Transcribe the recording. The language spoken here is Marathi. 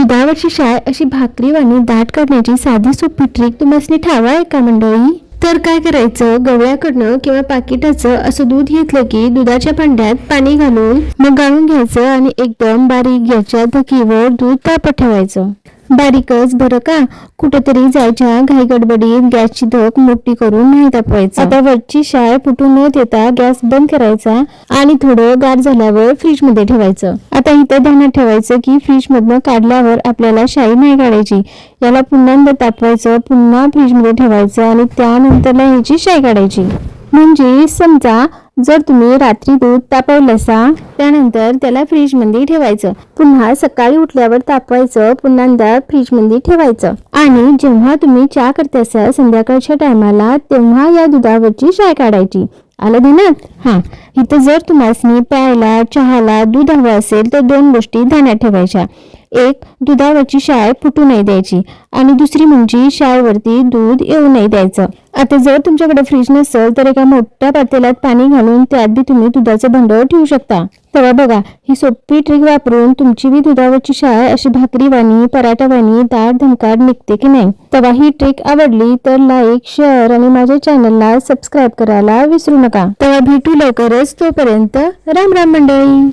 दुधावरची शाय अशी भाकरी वाणी दाट करण्याची साधी सोपी ट्रिक तुम्हाला ठावा आहे का मंडळी? तर काय करायचं, गवळ्याकडनं किंवा पाकिटाचं असं दूध घेतलं की दुधाच्या भांड्यात पाणी घालून मग गाळून घ्यायचं आणि एकदम बारीक गॅसच्या धकीवर दूध तापत ठेवायचं. बारीकच बरं का, कुठेतरी जायच्या घाई गडबडीत गॅसची धक मोठी करून नाही तापवायचं. आता वरची शाय फुटू न देता गॅस बंद करायचा आणि थोडं गार झाल्यावर फ्रीज मध्ये ठेवायचं. आता इथं ध्यानात ठेवायचं की फ्रीज मधनं काढल्यावर आपल्याला शाई नाही काढायची. याला पुन्हा तापवायचं, पुन्हा फ्रीज मध्ये ठेवायचं आणि त्यानंतर ह्याची शाई काढायची. म्हणजे समजा जर तुम्ही रात्री दूध तापवलंसा त्यानंतर त्याला फ्रीज मध्ये ठेवायचं, पुन्हा सकाळी उठल्यावर तापवायचं, पुन्हा फ्रीज मध्ये ठेवायचं आणि जेव्हा तुम्ही चहा करतासा संध्याकाळच्या टायमाला तेव्हा या दुधावरची शाय काढायची. आलं ध्यानात? हा, इथं जर तुम्हाला प्यायला चहाला दूध हवं असेल तर दोन गोष्टी ध्यानात ठेवायच्या. एक, दुधावरची शाय फुटू नाही द्यायची आणि दुसरी म्हणजे शायवरती दूध येऊ नाही द्यायचं. आता जर तुमच्याकडे फ्रीज नसेल तर एका मोठ्या पातेल्यात पाणी घालून त्यात बी तुम्ही दुधाचं भांड ठेवू शकता. तेव्हा बघा, ही सोपी ट्रिक वापरून तुमची बी दुधावरची शाय अशी भाकरी वाणी पराठा वाणी दाट धमकाट निघते की नाही. तेव्हा ही ट्रिक आवडली तर लाईक, शेअर आणि माझ्या चॅनलला सबस्क्राईब करायला विसरू नका. तेव्हा भेटू लवकरच, तोपर्यंत राम राम मंडळी.